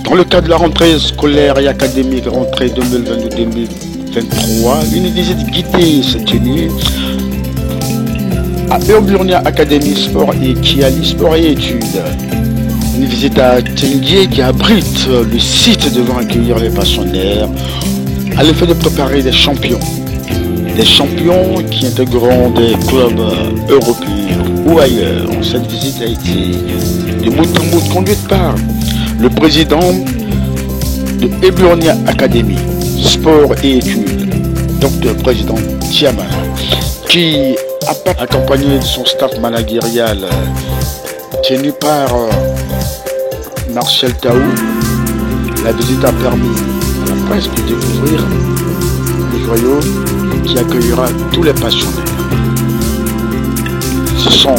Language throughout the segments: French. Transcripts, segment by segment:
Dans le cadre de la rentrée scolaire et académique, rentrée 2022-2023, une visite guidée s'est tenue à Urburnia Academy Sport et Kiali Sport et Études. Une visite à Tenguier qui abrite le site devant accueillir les pensionnaires à l'effet de préparer des champions. Des champions qui intégreront des clubs européens ou ailleurs. Cette visite a été de bout en bout conduite par le président de Urburnia Academy Sport et Études, Dr Président Tiaman, qui accompagné de son staff managérial tenu par Marcel Taou. La visite a permis à la presse de découvrir le joyau qui accueillera tous les pensionnaires. Ce sont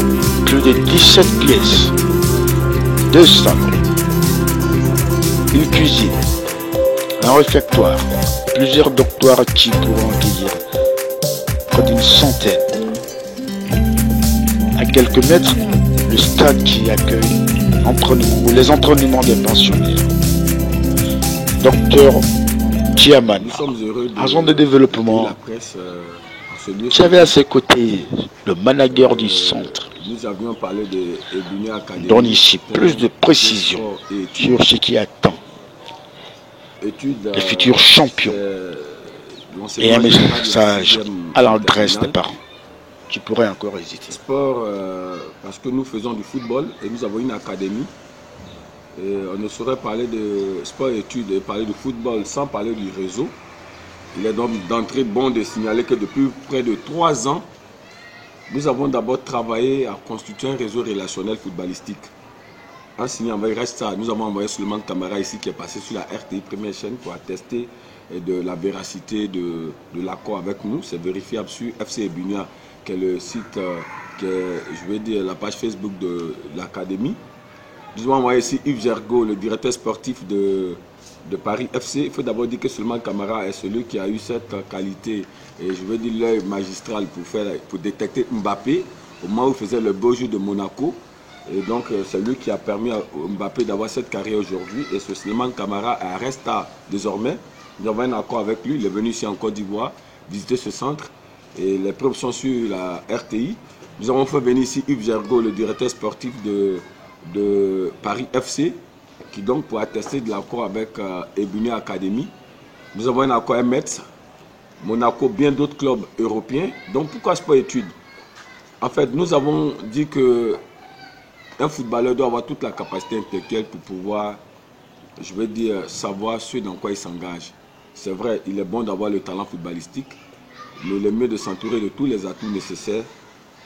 plus de 17 pièces, 2 salons, une cuisine, un réfectoire, plusieurs dortoirs qui pourront accueillir près d'une centaine. À quelques mètres, le stade qui accueille les entraînements des pensionnaires. Docteur Tiaman, agent de développement, qui avait à ses côtés le manager du centre, donne ici plus de précisions sur ce qui attend les futurs champions et un message à l'adresse des parents qui pourraient encore hésiter. Sport, parce que nous faisons du football et nous avons une académie. Et on ne saurait parler de sport et études et parler de football sans parler du réseau. Il est donc d'entrée bon de signaler que depuis près de 3 ans, nous avons d'abord travaillé à constituer un réseau relationnel footballistique. En signant avec Resta, nous avons envoyé Suleiman Camara ici qui est passé sur la RTI première chaîne pour attester de la véracité de l'accord avec nous. C'est vérifiable sur FC Urburnia, qui est le site, qui est, je vais dire, la page Facebook de l'académie. Nous avons envoyé ici Yves Gergaud, le directeur sportif de Paris FC. Il faut d'abord dire que Suleiman Camara est celui qui a eu cette qualité, et je veux dire l'œil magistral pour détecter Mbappé au moment où il faisait le beau jeu de Monaco. Et donc c'est lui qui a permis à Mbappé d'avoir cette carrière aujourd'hui. Et ce Suleiman Camara reste désormais. Nous avons un accord avec lui. Il est venu ici en Côte d'Ivoire visiter ce centre. Et les preuves sont sur la RTI. Nous avons fait venir ici Yves Gergaud, le directeur sportif de Paris FC, qui donc pour attester de l'accord avec Urburnia Academy. Nous avons un accord Metz, Monaco, bien d'autres clubs européens. Donc pourquoi sport études? En fait, nous avons dit que un footballeur doit avoir toute la capacité intellectuelle pour pouvoir, je veux dire, savoir ce dans quoi il s'engage. C'est vrai, il est bon d'avoir le talent footballistique, mais il est mieux de s'entourer de tous les atouts nécessaires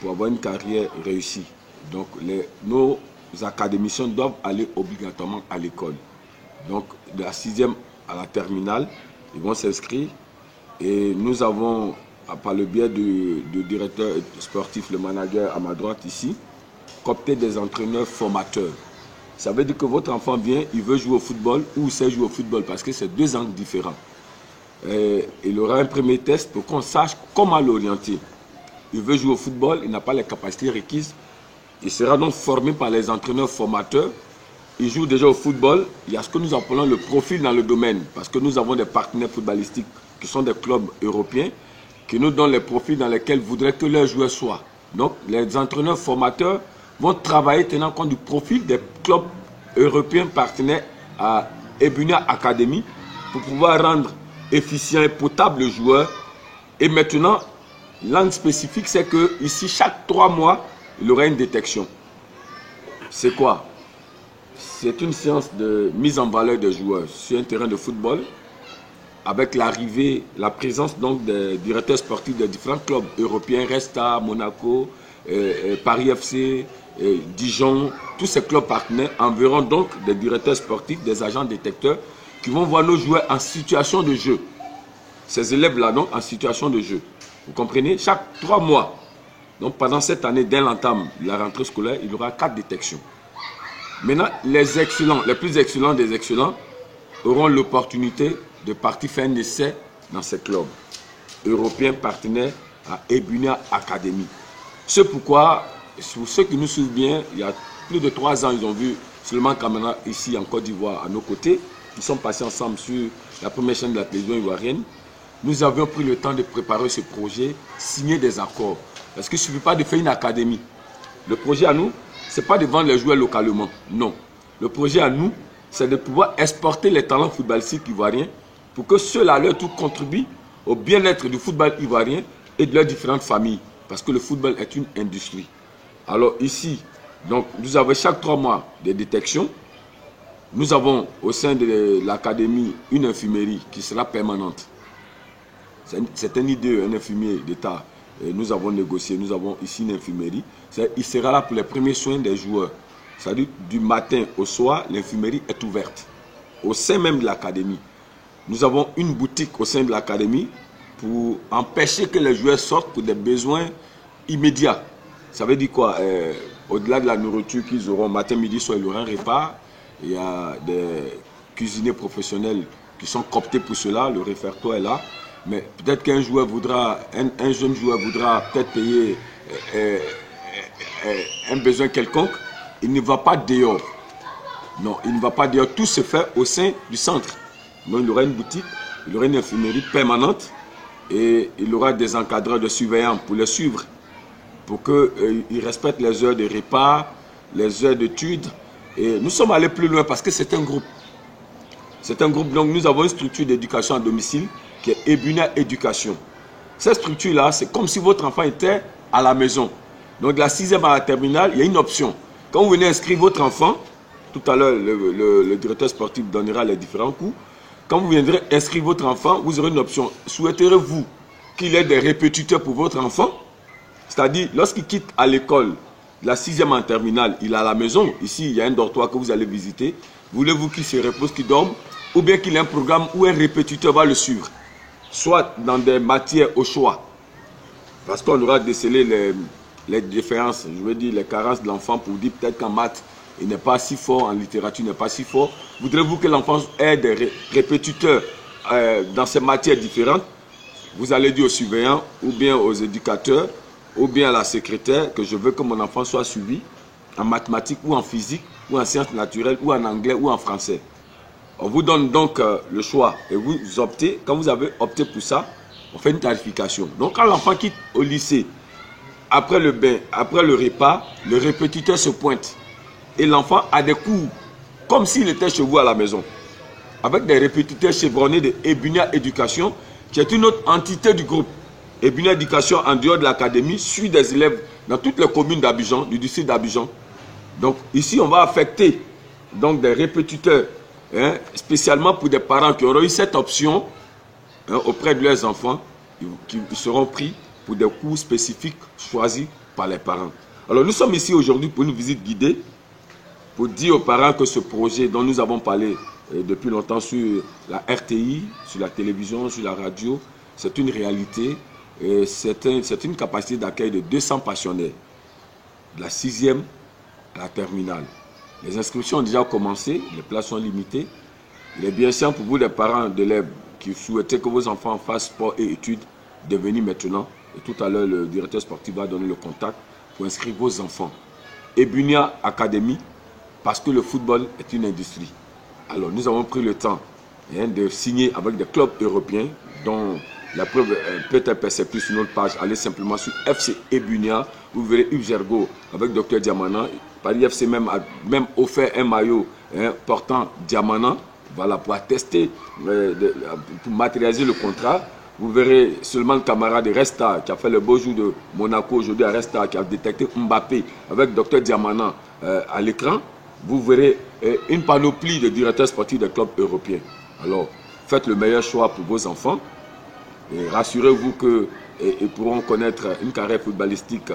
pour avoir une carrière réussie. Donc nos académiciens doivent aller obligatoirement à l'école. Donc de la 6e à la terminale, ils vont s'inscrire. Et nous avons, par le biais du directeur sportif, le manager à ma droite ici, coopté des entraîneurs formateurs. Ça veut dire que votre enfant vient, il veut jouer au football ou il sait jouer au football parce que c'est 2 angles différents. Et il aura un premier test pour qu'on sache comment l'orienter. Il veut jouer au football, il n'a pas les capacités requises. Il sera donc formé par les entraîneurs formateurs. Il joue déjà au football. Il y a ce que nous appelons le profil dans le domaine. Parce que nous avons des partenaires footballistiques qui sont des clubs européens qui nous donnent les profils dans lesquels voudraient que leurs joueurs soient. Donc les entraîneurs formateurs vont travailler tenant compte du profil des clubs européens partenaires à Urburnia Academy pour pouvoir rendre efficient et potable le joueur. Et maintenant, l'angle spécifique, c'est que ici, chaque 3 mois, il aura une détection. C'est quoi? C'est une séance de mise en valeur des joueurs sur un terrain de football avec l'arrivée, la présence donc des directeurs sportifs des différents clubs européens, Resta, Monaco, Paris FC, Dijon, tous ces clubs partenaires enverront donc des directeurs sportifs, des agents détecteurs qui vont voir nos joueurs en situation de jeu. Ces élèves-là donc en situation de jeu. Vous comprenez? Chaque 3 mois. Donc pendant cette année, dès l'entame de la rentrée scolaire, il y aura 4 détections. Maintenant, les excellents, les plus excellents des excellents auront l'opportunité de partir faire un essai dans ces clubs européens partenaires à Urburnia Academy. C'est pourquoi, pour ceux qui nous suivent bien, il y a plus de 3 ans, ils ont vu Suleiman Camara ici en Côte d'Ivoire à nos côtés. qui sont passés ensemble sur la première chaîne de la télévision ivoirienne, nous avions pris le temps de préparer ce projet, signer des accords. Parce qu'il ne suffit pas de faire une académie. Le projet à nous, ce n'est pas de vendre les joueurs localement. Non. Le projet à nous, c'est de pouvoir exporter les talents footballistiques ivoiriens pour que ceux-là, leur tour, contribuent au bien-être du football ivoirien et de leurs différentes familles. Parce que le football est une industrie. Alors ici, donc, nous avons chaque 3 mois des détections. Nous avons au sein de l'académie une infirmerie qui sera permanente. C'est un idée, un infirmier d'État. Nous avons négocié, nous avons ici une infirmerie. Il sera là pour les premiers soins des joueurs. C'est-à-dire du matin au soir, l'infirmerie est ouverte. Au sein même de l'académie. Nous avons une boutique au sein de l'académie pour empêcher que les joueurs sortent pour des besoins immédiats. Ça veut dire quoi? Au-delà de la nourriture qu'ils auront matin, midi, soir, il y aura un repas. Il y a des cuisiniers professionnels qui sont cooptés pour cela. Le réfectoire est là. Mais peut-être qu'un joueur voudra, un jeune joueur voudra peut-être payer un besoin quelconque. Il ne va pas dehors. Non, il ne va pas dehors. Tout se fait au sein du centre. Donc il aura une boutique, il aura une infirmerie permanente et il aura des encadreurs de surveillants pour les suivre. Pour qu'ils respectent les heures de repas, les heures d'études. Et nous sommes allés plus loin parce que c'est un groupe. C'est un groupe, donc nous avons une structure d'éducation à domicile qui est Ebunia Éducation. Cette structure-là, c'est comme si votre enfant était à la maison. Donc de la 6e à la terminale, il y a une option. Quand vous venez inscrire votre enfant, tout à l'heure le directeur sportif donnera les différents cours. Quand vous viendrez inscrire votre enfant, vous aurez une option. Souhaiterez-vous qu'il ait des répétiteurs pour votre enfant? C'est-à-dire, lorsqu'il quitte à l'école, la 6e en terminale, il est à la maison. Ici, il y a un dortoir que vous allez visiter. Voulez-vous qu'il se repose, qu'il dorme? Ou bien qu'il ait un programme où un répétiteur va le suivre? Soit dans des matières au choix. Parce qu'on aura décelé les différences, je veux dire les carences de l'enfant pour dire peut-être qu'en maths, il n'est pas si fort, en littérature, il n'est pas si fort. Voudrez-vous que l'enfant ait des répétiteurs dans ces matières différentes? Vous allez dire aux surveillants, ou bien aux éducateurs, ou bien à la secrétaire, que je veux que mon enfant soit suivi en mathématiques, ou en physique, ou en sciences naturelles, ou en anglais, ou en français. On vous donne donc le choix, et vous optez. Quand vous avez opté pour ça, on fait une tarification. Donc quand l'enfant quitte au lycée, après le bain, après le repas, le répétiteur se pointe. Et l'enfant a des cours, comme s'il était chez vous à la maison. Avec des répétiteurs chevronnés de Ebunia Éducation, qui est une autre entité du groupe. Ebunia Éducation, en dehors de l'académie, suit des élèves dans toutes les communes d'Abidjan, du district d'Abidjan. Donc ici, on va affecter donc, des répétiteurs, spécialement pour des parents qui auront eu cette option auprès de leurs enfants, qui seront pris pour des cours spécifiques choisis par les parents. Alors nous sommes ici aujourd'hui pour une visite guidée, pour dire aux parents que ce projet dont nous avons parlé depuis longtemps sur la RTI, sur la télévision, sur la radio, c'est une réalité. C'est une capacité d'accueil de 200 pensionnaires, de la 6e à la terminale. Les inscriptions ont déjà commencé, les places sont limitées. Il est bien simple pour vous, les parents d'élèves qui souhaitaient que vos enfants fassent sport et études, de venir maintenant. Et tout à l'heure, le directeur sportif va donner le contact pour inscrire vos enfants. Ebunia Academy, parce que le football est une industrie. Alors, nous avons pris le temps de signer avec des clubs européens, dont la preuve peut-être perceptible sur notre page. Allez simplement sur FC Ebunia, vous verrez Yves Gergo avec Dr Diamana. Paris FC même a même offert un maillot portant Diamana, voilà, pour attester, pour matérialiser le contrat. Vous verrez seulement le camarade de Resta qui a fait le beau jour de Monaco aujourd'hui à Resta, qui a détecté Mbappé avec Dr Diamana à l'écran. Vous verrez une panoplie de directeurs sportifs des clubs européens. Alors, faites le meilleur choix pour vos enfants. Et rassurez-vous qu'ils pourront connaître une carrière footballistique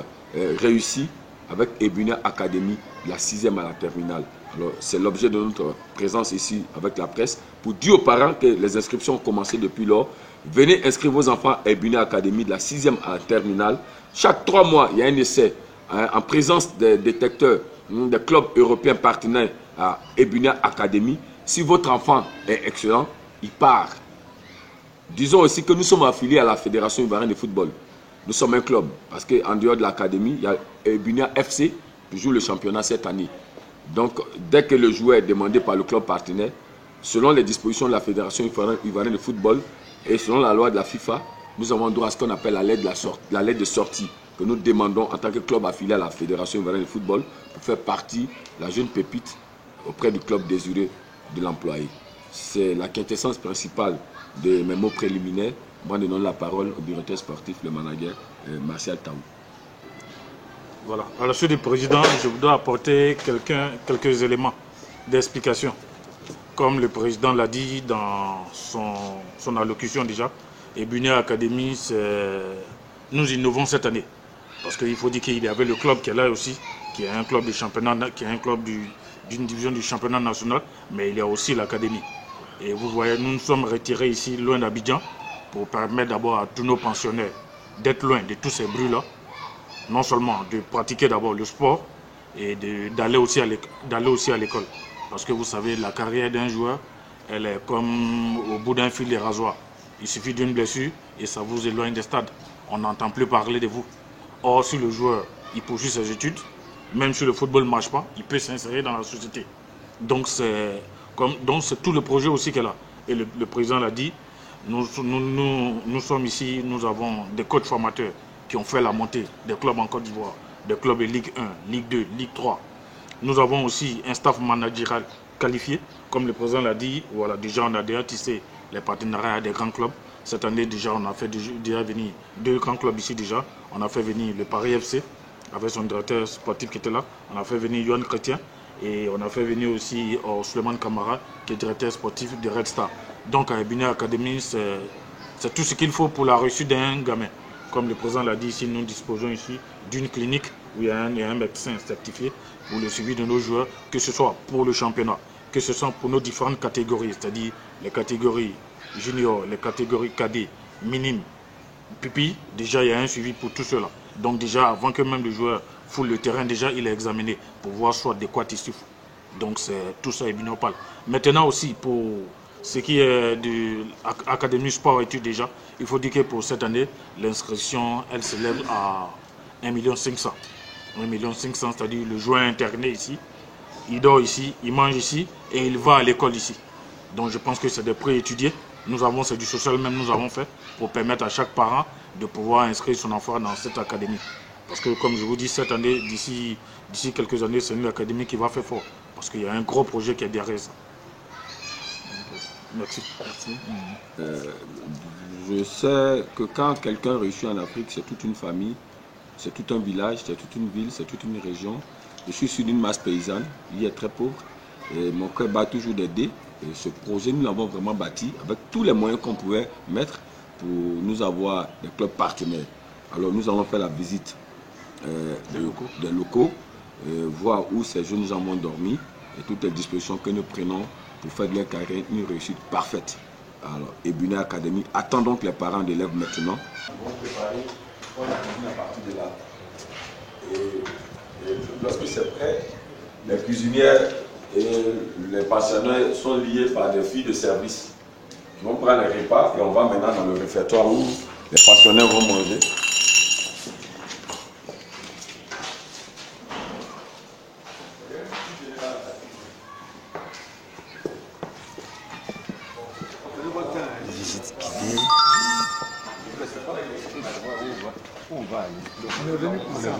réussie avec Ebunia Academy, la 6e à la terminale. Alors, c'est l'objet de notre présence ici avec la presse pour dire aux parents que les inscriptions ont commencé depuis lors. Venez inscrire vos enfants à Ebunia Academy, de la 6e à la terminale. Chaque 3 mois, il y a un essai en présence des détecteurs des clubs européens partenaires à Ebunia Academy. Si votre enfant est excellent, il part. Disons aussi que nous sommes affiliés à la Fédération ivoirienne de football. Nous sommes un club, parce qu'en dehors de l'académie, il y a Ebunia FC qui joue le championnat cette année. Donc, dès que le joueur est demandé par le club partenaire, selon les dispositions de la Fédération ivoirienne de football et selon la loi de la FIFA, nous avons droit à ce qu'on appelle la lettre de sortie que nous demandons en tant que club affilié à la Fédération ivoirienne de football pour faire partie de la jeune pépite auprès du club désiré de l'employé. C'est la quintessence principale de mes mots préliminaires. Moi, je donne la parole au directeur sportif, le manager Martial Taou. Voilà. À la suite du président, je voudrais apporter quelques éléments d'explication. Comme le président l'a dit dans son allocution déjà, Ebounia Academy, nous innovons cette année. Parce qu'il faut dire qu'il y avait le club qui est là aussi, qui est un club de championnat, qui est un club d'une division du championnat national, mais il y a aussi l'académie. Et vous voyez, nous nous sommes retirés ici, loin d'Abidjan, pour permettre d'abord à tous nos pensionnaires d'être loin de tous ces bruits-là. Non seulement de pratiquer d'abord le sport et d'aller aussi à l'école. Parce que vous savez, la carrière d'un joueur, elle est comme au bout d'un fil de rasoir. Il suffit d'une blessure et ça vous éloigne des stades. On n'entend plus parler de vous. Or, si le joueur il poursuit ses études, même si le football ne marche pas, il peut s'insérer dans la société. Donc c'est tout le projet aussi qu'elle a. Et le président l'a dit, nous sommes ici, nous avons des coachs formateurs qui ont fait la montée des clubs en Côte d'Ivoire, des clubs de Ligue 1, Ligue 2, Ligue 3. Nous avons aussi un staff managérial qualifié, comme le président l'a dit. Voilà, déjà on a déjà tissé les partenariats avec des grands clubs. Cette année déjà on a fait déjà venir 2 grands clubs ici déjà. On a fait venir le Paris FC avec son directeur sportif qui était là. On a fait venir Yohan Chrétien et on a fait venir aussi Suleiman Kamara qui est directeur sportif de Red Star. Donc à Ebounia Academy, c'est tout ce qu'il faut pour la réussite d'un gamin. Comme le président l'a dit ici, nous disposons ici d'une clinique où il y a un médecin certifié pour le suivi de nos joueurs, que ce soit pour le championnat, que ce soit pour nos différentes catégories, c'est-à-dire les catégories juniors, les catégories cadets, minimes, pupilles. Déjà, il y a un suivi pour tout cela. Donc déjà, avant que même le joueur foule le terrain, déjà, il est examiné pour voir soit de quoi il souffre. Donc c'est tout ça est binopal. Maintenant aussi, pour ce qui est de l'Académie Sport Études déjà, il faut dire que pour cette année, l'inscription, elle s'élève à 1 500 000. 1 500 000, c'est-à-dire le joueur interné ici, il dort ici, il mange ici et il va à l'école ici. Donc je pense que c'est des prix étudiés. C'est du social même, nous avons fait pour permettre à chaque parent de pouvoir inscrire son enfant dans cette académie. Parce que comme je vous dis, cette année, d'ici quelques années, c'est une académie qui va faire fort. Parce qu'il y a un gros projet qui est derrière ça. Merci. Je sais que quand quelqu'un réussit en Afrique, c'est toute une famille, c'est tout un village, c'est toute une ville, c'est toute une région. Je suis issu d'une masse paysanne, il est très pauvre. Et mon cœur bat toujours des dés. Et ce projet, nous l'avons vraiment bâti avec tous les moyens qu'on pouvait mettre pour nous avoir des clubs partenaires. Alors nous allons faire la visite des locaux, voir où ces jeunes gens vont dormir et toutes les dispositions que nous prenons pour faire de leur carrière une réussite parfaite. Alors, Ebounia Academy attend donc les parents d'élèves maintenant. Ils vont préparer la partie de là. Et lorsque c'est prêt, les cuisinières et les pensionnaires sont liés par des filles de service. Ils vont prendre les repas et on va maintenant dans le réfectoire où les pensionnaires vont manger. Visite guidée. On va aller. On est venu pour ça.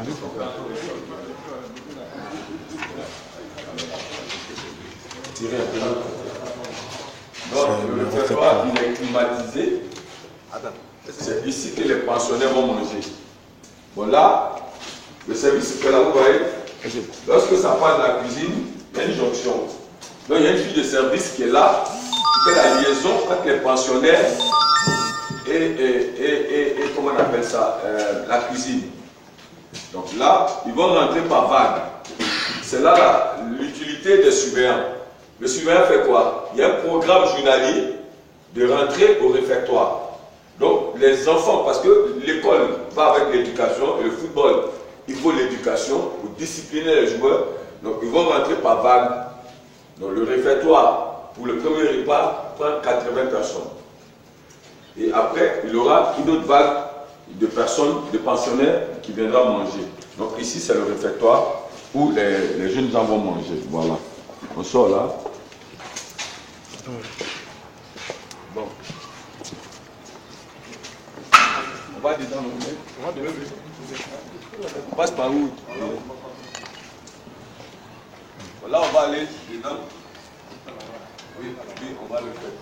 Tirer un peu. Donc le réfectoire, il est climatisé. C'est ici que les pensionnaires vont manger. Bon là, le service que là, vous voyez, lorsque ça passe de la cuisine, il y a une jonction. Donc il y a une fille de service qui est là, qui fait la liaison entre les pensionnaires et comment on appelle ça, la cuisine. Donc là, ils vont rentrer par vague. C'est là l'utilité des surveillants. Le surveillant fait quoi? Il y a un programme journalier de rentrée au réfectoire. Donc les enfants, parce que l'école va avec l'éducation et le football, il faut l'éducation pour discipliner les joueurs. Donc ils vont rentrer par vague. Donc le réfectoire, pour le premier repas, prend 80 personnes. Et après, il y aura une autre vague de personnes, de pensionnaires qui viendront manger. Donc ici, c'est le réfectoire où les jeunes gens vont manger. Voilà. On sort là. Bon. On va dedans, on passe par où? Là, on va aller dedans. Oui, on va le faire.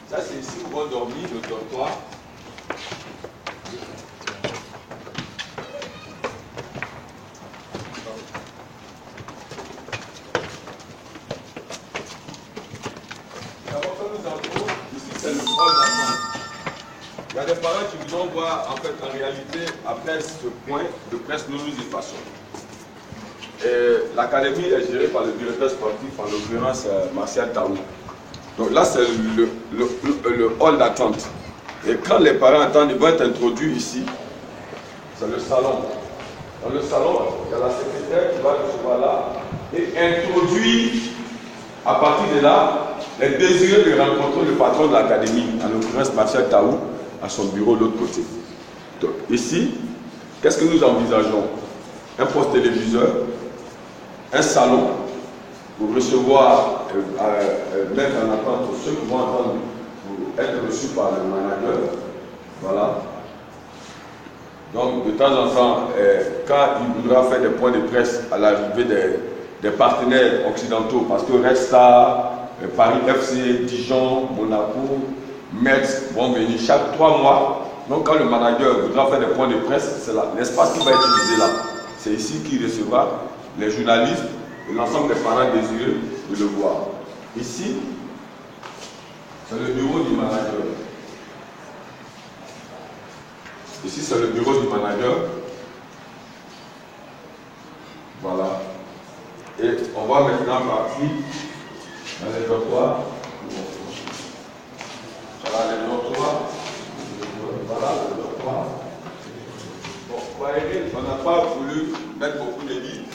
Ça, c'est ici où on dormir, le dortoir. D'abord, quand nous entrons, ici, c'est le hall d'attente. Il y a des parents qui vous envoient, en fait, en réalité, après ce point de presse, nous nous y passons. L'académie est gérée par le directeur sportif, en l'occurrence Martial Taou. Donc là, c'est le hall d'attente. Et quand les parents attendent, ils vont être introduits ici. C'est le salon. Dans le salon, il y a la secrétaire qui va recevoir là et introduire, à partir de là, les désireux de rencontrer le patron de l'académie, en l'occurrence Martial Taou, à son bureau de l'autre côté. Donc ici, qu'est-ce que nous envisageons? Un poste téléviseur, un salon pour recevoir, mettre en attente ceux qui vont attendre pour être reçus par le manager. Voilà. Donc, de temps en temps, quand il voudra faire des points de presse à l'arrivée des partenaires occidentaux, parce que Resta, Paris FC, Dijon, Monaco, Metz vont venir chaque 3 mois. Donc, quand le manager voudra faire des points de presse, c'est l'espace qu'il va utiliser là. C'est ici qu'il recevra les journalistes et l'ensemble des parents désireux de le voir. Ici, c'est le bureau du manager. Ici, c'est le bureau du manager. Voilà. Et on va maintenant partir dans les dortoirs. Voilà les dortoirs. Voilà le dortoir. Bon, voyez, on n'a pas voulu mettre beaucoup de lits.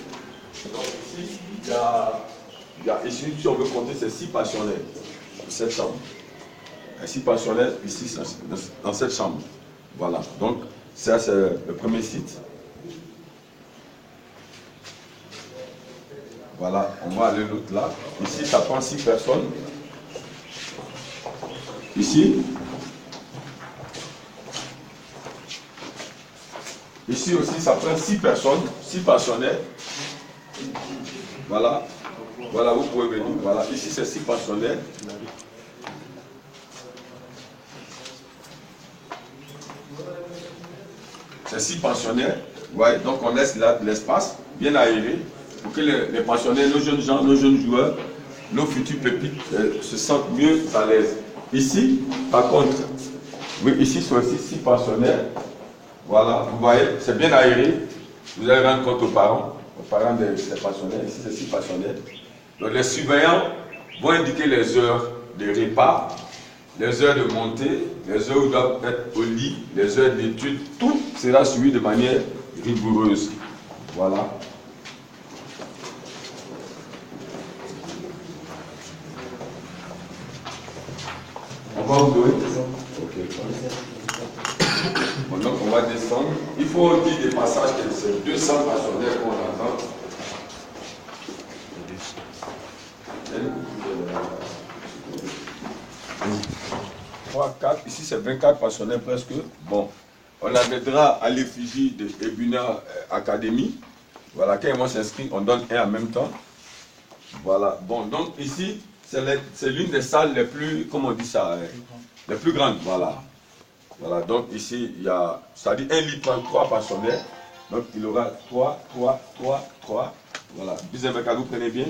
Donc ici, il y a ici, si on veut compter, c'est 6 pensionnaires dans cette chambre. 6 pensionnaires ici, dans cette chambre. Voilà, donc ça c'est le premier site. Voilà, on va aller l'autre là. Ici, ça prend 6 personnes. Ici. Ici aussi, ça prend 6 personnes, 6 pensionnaires. Voilà. Voilà, vous pouvez venir. Voilà, ici c'est 6 pensionnaires. C'est 6 pensionnaires. Ouais, donc on laisse là l'espace bien aéré pour que les pensionnaires, nos jeunes gens, nos jeunes joueurs, nos futurs pépites se sentent mieux à l'aise. Ici, par contre, oui, ici sont aussi 6 pensionnaires. Voilà, vous voyez, c'est bien aéré. Vous allez rendre compte aux parents des pensionnaires. Ici, c'est 6 pensionnaires. Donc, les surveillants vont indiquer les heures de repas, les heures de montée, les heures où ils doivent être au lit, les heures d'études. Tout sera suivi de manière rigoureuse. Voilà. On va vous donner. Ok. Bon, donc on va descendre. Il faut dire des passages que c'est 200 pensionnaires qu'on attend. 3, 4, ici c'est 24 pensionnaires presque. Bon, on aidera à l'effigie de Ebuna Academy. Voilà, quand ils vont s'inscrire, on donne un en même temps. Voilà, bon, donc ici, c'est l'une des salles les plus, comment on dit ça, les plus grandes, voilà. Voilà, donc ici, il y a, ça dit un lit prend 3 pensionnaires. Donc il aura 3, 3, 3, 3. Voilà, vous prenez bien?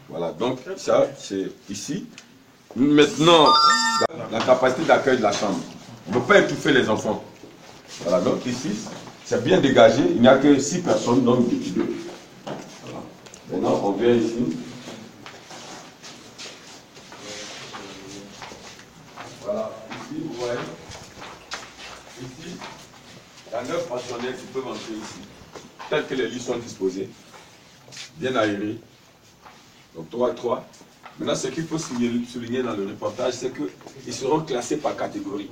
Voilà, donc ça, c'est ici. Maintenant, la capacité d'accueil de la chambre. On ne peut pas étouffer les enfants. Voilà, donc ici, c'est bien dégagé. Il n'y a que 6 personnes, donc 2. Voilà. Maintenant, on vient ici. Voilà, ici, vous voyez. Ici, il y a 9 pensionnaires qui peuvent entrer ici, tels que les lits sont disposés, bien aérés. Donc 3, 3. Maintenant, ce qu'il faut souligner dans le reportage, c'est qu'ils seront classés par catégorie.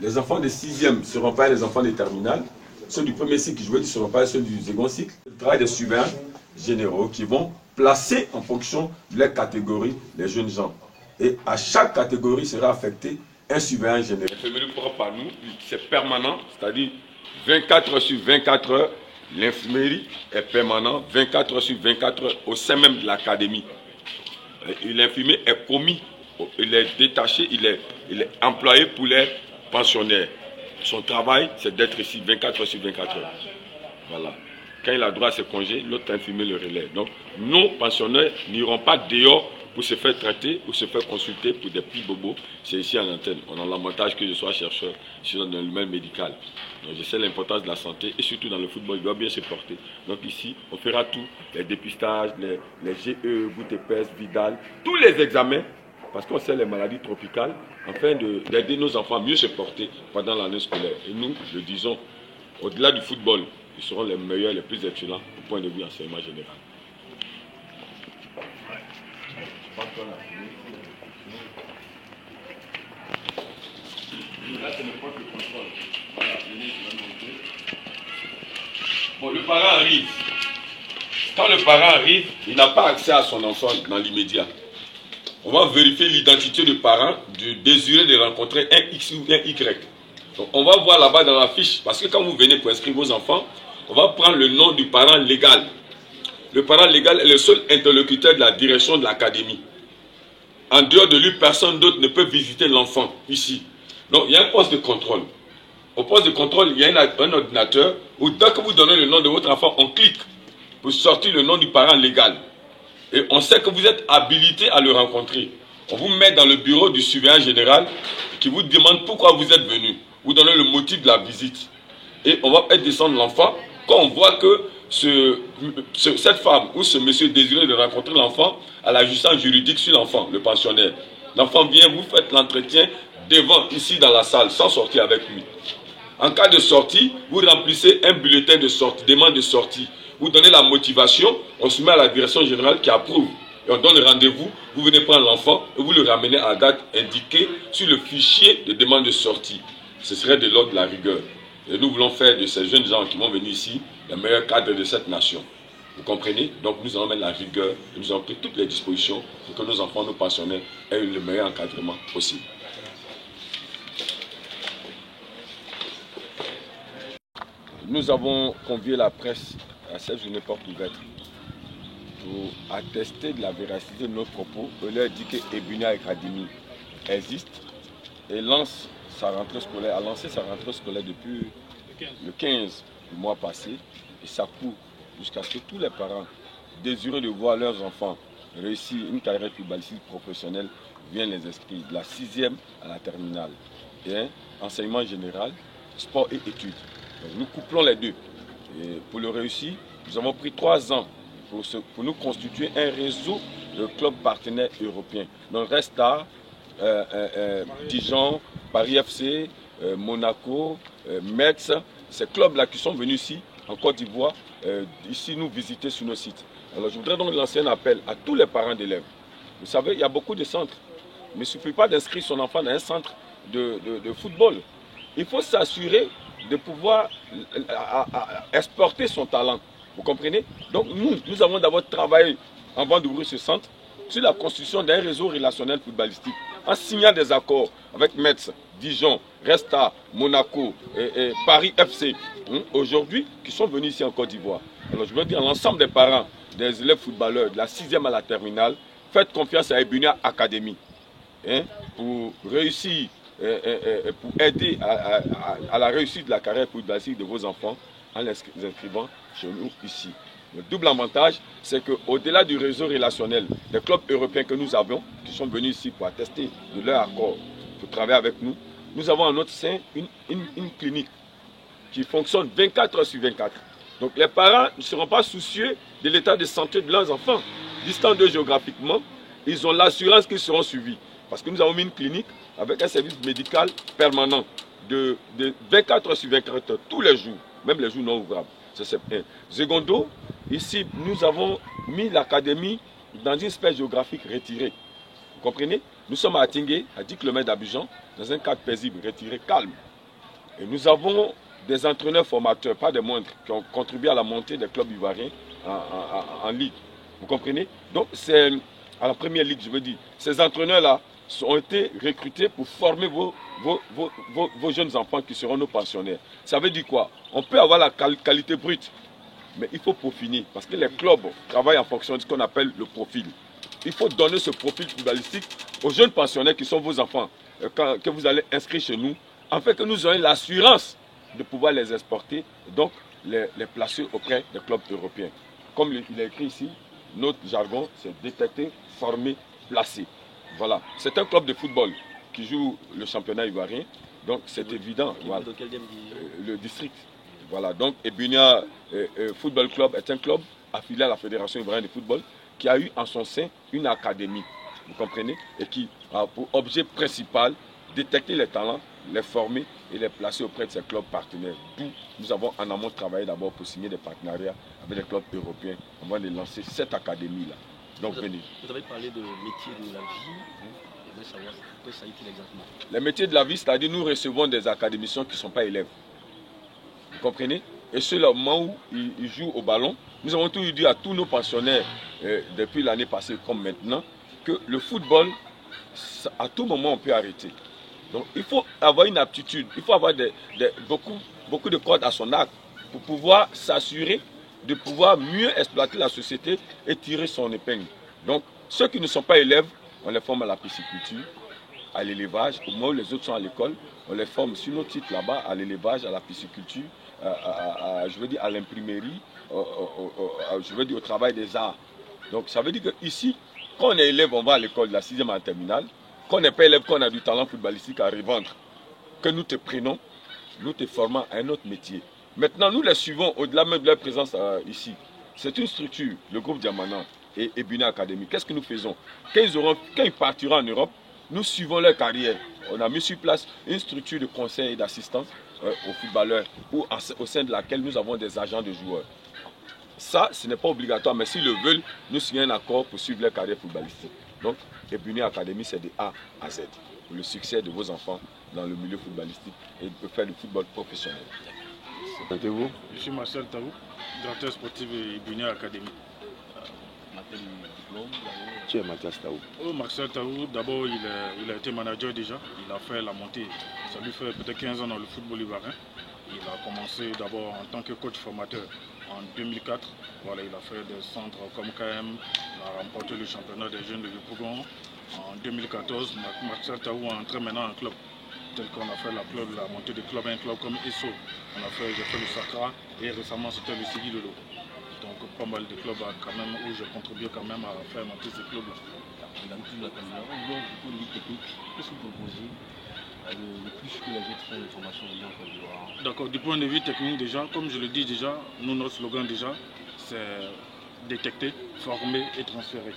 Les enfants de 6e ne seront pas les enfants de terminale. Ceux du premier cycle, je veux dire, ne seront pas ceux du second cycle. Le travail des surveillants généraux qui vont placer en fonction de leur catégorie les jeunes gens. Et à chaque catégorie sera affecté un surveillant général. L'infirmerie propre à nous, c'est permanent, c'est-à-dire 24 heures sur 24 heures, l'infirmerie est permanente, 24 heures sur 24 heures au sein même de l'académie. L'infirmier est commis, il est détaché, il est employé pour les pensionnaires. Son travail, c'est d'être ici 24 heures sur 24 heures. Voilà. Quand il a droit à ses congés, l'autre infirmier le relève. Donc, nos pensionnaires n'iront pas dehors pour se faire traiter ou se faire consulter pour des petits bobos. C'est ici à l'antenne. On a l'avantage que je sois chercheur, je suis dans le domaine médical. Donc, je sais l'importance de la santé et surtout dans le football, il doit bien se porter. Donc ici, on fera tout, les dépistages, les GE, gouttes épaisses, Vidal, tous les examens, parce qu'on sait les maladies tropicales, afin d'aider nos enfants à mieux se porter pendant l'année scolaire. Et nous, le disons, au-delà du football, ils seront les meilleurs, les plus excellents au point de vue enseignement général. Là, c'est le poste de contrôle. Voilà, bon, le parent arrive. Quand le parent arrive, il n'a pas accès à son enfant dans l'immédiat. On va vérifier l'identité du parent, du désiré de rencontrer un X ou un Y. Donc, on va voir là-bas dans la fiche, parce que quand vous venez pour inscrire vos enfants, on va prendre le nom du parent légal. Le parent légal est le seul interlocuteur de la direction de l'académie. En dehors de lui, personne d'autre ne peut visiter l'enfant ici. Donc, il y a un poste de contrôle. Au poste de contrôle, il y a un ordinateur où dès que vous donnez le nom de votre enfant, on clique pour sortir le nom du parent légal. Et on sait que vous êtes habilité à le rencontrer. On vous met dans le bureau du surveillant général qui vous demande pourquoi vous êtes venu. Vous donnez le motif de la visite. Et on va faire descendre l'enfant. Quand on voit que cette femme ou ce monsieur désirait de rencontrer l'enfant a la jouissance juridique sur l'enfant, le pensionnaire. L'enfant vient, vous faites l'entretien devant, ici dans la salle, sans sortir avec lui. En cas de sortie, vous remplissez un bulletin de sortie, demande de sortie. Vous donnez la motivation, on se met à la direction générale qui approuve. Et on donne le rendez-vous, vous venez prendre l'enfant et vous le ramenez à la date indiquée sur le fichier de demande de sortie. Ce serait de l'ordre de la rigueur. Et nous voulons faire de ces jeunes gens qui vont venir ici les meilleurs cadres de cette nation. Vous comprenez? Donc nous allons mettre la rigueur et nous avons pris toutes les dispositions pour que nos enfants, nos pensionnaires aient le meilleur encadrement possible. Nous avons convié la presse à cette journée porte ouverte pour attester de la véracité de nos propos et leur dire que Ebunia Academy existe et lance sa rentrée scolaire, a lancé sa rentrée scolaire depuis le 15 du mois passé et ça court jusqu'à ce que tous les parents désireux de voir leurs enfants réussir une carrière footballistique professionnelle viennent les inscrire de la 6e à la terminale. Et enseignement général, sport et études. Donc, nous couplons les deux. Et pour le réussir, nous avons pris 3 ans pour nous constituer un réseau de clubs partenaires européens. Donc Resta, Dijon, Paris FC, Monaco, Metz, ces clubs-là qui sont venus ici, en Côte d'Ivoire, ici nous visiter sur nos sites. Alors je voudrais donc lancer un appel à tous les parents d'élèves. Vous savez, il y a beaucoup de centres. Il ne suffit pas d'inscrire son enfant dans un centre de football. Il faut s'assurer de pouvoir exporter son talent. Vous comprenez? Donc nous avons d'abord travaillé, avant d'ouvrir ce centre, sur la construction d'un réseau relationnel footballistique, en signant des accords avec Metz, Dijon, Resta, Monaco et Paris FC, aujourd'hui, qui sont venus ici en Côte d'Ivoire. Alors je veux dire à l'ensemble des parents, des élèves footballeurs, de la 6e à la terminale, faites confiance à Ebunia Academy pour réussir, pour aider à la réussite de la carrière footballistique de vos enfants en les inscrivant chez nous ici. Le double avantage, c'est qu'au-delà du réseau relationnel, des clubs européens que nous avons, qui sont venus ici pour attester de leur accord, pour travailler avec nous, nous avons en notre sein une clinique qui fonctionne 24 heures sur 24. Donc les parents ne seront pas soucieux de l'état de santé de leurs enfants. Distants d'eux géographiquement, ils ont l'assurance qu'ils seront suivis. Parce que nous avons mis une clinique avec un service médical permanent de 24 heures sur 24 heures, tous les jours, même les jours non ouvrables. C'est un. Secondo, ici, nous avons mis l'académie dans une espèce géographique retirée. Vous comprenez? Nous sommes à Tingué, à 10 km d'Abidjan, dans un cadre paisible, retiré, calme. Et nous avons des entraîneurs formateurs, pas des moindres, qui ont contribué à la montée des clubs ivoiriens en Ligue. Vous comprenez? Donc, c'est à la première ligue, je veux dire. Ces entraîneurs-là ont été recrutés pour former vos jeunes enfants qui seront nos pensionnaires. Ça veut dire quoi? On peut avoir la qualité brute, mais il faut peaufiner, parce que les clubs travaillent en fonction de ce qu'on appelle le profil. Il faut donner ce profil footballistique aux jeunes pensionnaires qui sont vos enfants, que vous allez inscrire chez nous, afin que nous ayons l'assurance de pouvoir les exporter, et donc les placer auprès des clubs européens. Comme il est écrit ici, notre jargon, c'est détecter, former, placer. Voilà. C'est un club de football qui joue le championnat ivoirien, donc c'est évident. Voilà. Le district. Voilà. Donc, Ebunia Football Club est un club affilié à la Fédération ivoirienne de football qui a eu en son sein une académie, vous comprenez, et qui a pour objet principal détecter les talents, les former et les placer auprès de ses clubs partenaires. D'où nous avons en amont travaillé d'abord pour signer des partenariats avec les clubs européens avant de lancer cette académie-là. Donc venez. Vous avez parlé de métier de la vie. Je voudrais savoir quoi s'agit-il exactement. Les métiers de la vie, c'est-à-dire nous recevons des académiciens qui ne sont pas élèves. Vous comprenez? Et c'est le moment où ils jouent au ballon. Nous avons toujours dit à tous nos pensionnaires, depuis l'année passée comme maintenant, que le football, à tout moment, on peut arrêter. Donc il faut avoir une aptitude, il faut avoir beaucoup de cordes à son arc pour pouvoir s'assurer de pouvoir mieux exploiter la société et tirer son épingle. Donc ceux qui ne sont pas élèves, on les forme à la pisciculture, à l'élevage. Au moment où les autres sont à l'école, on les forme sur nos titres là-bas, à l'élevage, à la pisciculture, je veux dire à l'imprimerie, je veux dire au travail des arts. Donc ça veut dire qu'ici, quand on est élève, on va à l'école de la 6e à la terminale. Quand on n'est pas élève, quand on a du talent footballistique à revendre, que nous te prenons, nous te formons à un autre métier. Maintenant, nous les suivons au-delà même de leur présence ici. C'est une structure, le groupe Diamana et Ebunia Academy. Qu'est-ce que nous faisons? Quand ils partiront en Europe, nous suivons leur carrière. On a mis sur place une structure de conseil et d'assistance aux footballeurs, au sein de laquelle nous avons des agents de joueurs. Ça, ce n'est pas obligatoire, mais s'ils le veulent, nous signons un accord pour suivre leur carrière footballistique. Donc, Ebunia Academy, c'est de A à Z. Pour le succès de vos enfants dans le milieu footballistique et de faire du football professionnel. Vous? Je suis Marcel Taou, directeur sportif de Ebunia Academy. Tu es Mathias Taou. Oh, Marcel Taou, d'abord, il a été manager déjà. Il a fait la montée. Ça lui fait peut-être 15 ans dans le football ivoirien. Il a commencé d'abord en tant que coach formateur en 2004. Voilà, il a fait des centres comme KM. Il a remporté le championnat des jeunes de Yopougon. En 2014, Marcel Taou a entré maintenant en club. Tel qu'on a fait la montée de club, un club comme ESSO. J'ai fait le Sacra et récemment c'était le Sigui Lolo. Donc pas mal de clubs quand même, où je contribue quand même à faire monter ces clubs-là. Au niveau technique, qu'est-ce que vous proposez le plus que les autres font de formation en Côte d'Ivoire? D'accord, du point de vue technique déjà, comme je le dis déjà, nous notre slogan déjà, c'est détecter, former et transférer.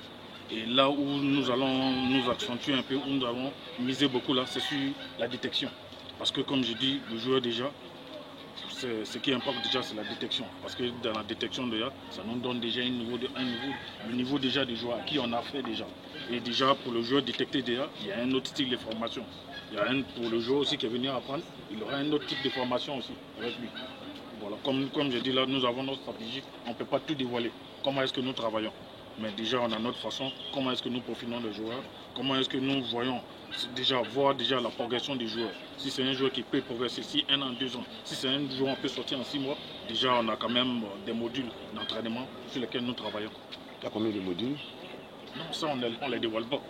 Et là où nous allons nous accentuer un peu, où nous allons miser beaucoup là, c'est sur la détection. Parce que comme je dis, le joueur déjà, ce qui importe déjà, c'est la détection. Parce que dans la détection déjà, ça nous donne déjà le niveau déjà des joueurs à qui on a fait déjà. Et déjà pour le joueur détecté déjà, il y a un autre style de formation. Il y a pour le joueur aussi qui est venu apprendre, il aura un autre type de formation aussi avec lui. Voilà, comme je dis là, nous avons notre stratégie, on ne peut pas tout dévoiler. Comment est-ce que nous travaillons? Mais déjà, on a notre façon, comment est-ce que nous profilons les joueurs, comment est-ce que nous voyons, voir déjà la progression des joueurs. Si c'est un joueur qui peut progresser, si 1 an, 2 ans, si c'est un joueur qui peut sortir en 6 mois, déjà on a quand même des modules d'entraînement sur lesquels nous travaillons. Tu as combien de modules? Non, ça on ne les dévoile pas.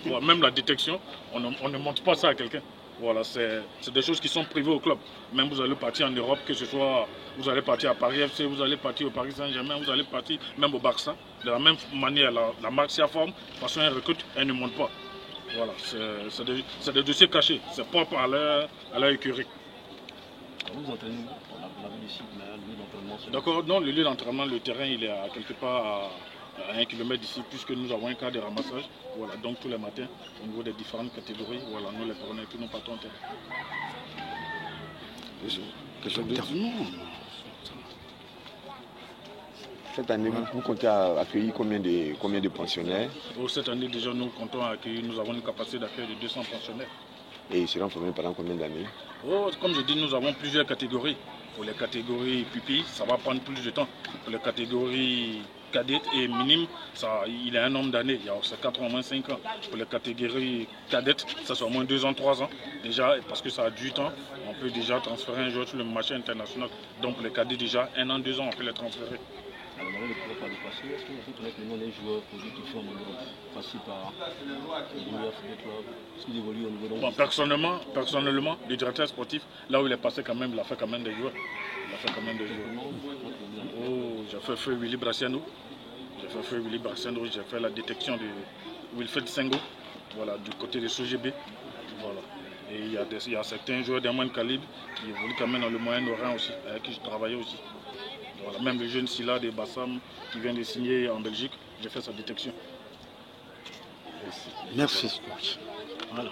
Voilà, même la détection, on ne montre pas ça à quelqu'un. Voilà, c'est des choses qui sont privées au club. Même vous allez partir en Europe, que ce soit, vous allez partir à Paris FC, vous allez partir au Paris Saint-Germain, vous allez partir même au Barça. De la même manière, la marque s'y forme, de toute façon elle recrute, elle ne monte pas. Voilà, c'est des dossiers cachés, c'est propre à leur écurie. Vous entraînez on a vu ici, le lieu d'entraînement. D'accord, non, le lieu d'entraînement, le terrain, il est à quelque part à 1 km d'ici, puisque nous avons un cas de ramassage. Voilà, donc tous les matins, au niveau des différentes catégories, voilà, nous les prenons et puis nous partons au terrain. Question de cette année, vous comptez accueillir combien de pensionnaires? Cette année, déjà, nous comptons accueillir, nous avons une capacité d'accueil de 200 pensionnaires. Et ils seront formés pendant combien d'années? Comme je dis, nous avons plusieurs catégories. Pour les catégories pupilles, ça va prendre plus de temps. Pour les catégories cadette et minime, ça, il a un nombre d'années, il y a 4 ans, au moins 5 ans. Pour les catégories cadettes, ça soit au moins 2 ans, 3 ans. Déjà, parce que ça a du temps, on peut déjà transférer un joueur sur le marché international. Donc pour les cadets, déjà 1 an, 2 ans, on peut les transférer. Alors, on ne pourrait pas dépasser. Est-ce que vous connaissez le nom des joueurs produits qui sont passés par l'univers football club? Est-ce qu'ils évoluent au niveau de... Bon, personnellement, le directeur sportif, là où il est passé quand même, il a fait quand même des joueurs. Il a fait quand même des joueurs. Oh, j'ai fait feu Willy Brassiano. J'ai fait la détection de Wilfred Sengo, voilà, du côté de SOGB. Voilà. Et il y a certains joueurs d'un moindre calibre qui évoluent quand même dans le Moyen-Orient aussi, avec qui je travaillais aussi. Voilà. Même le jeune Silla de Bassam qui vient de signer en Belgique, j'ai fait sa détection. Merci, coach. Voilà.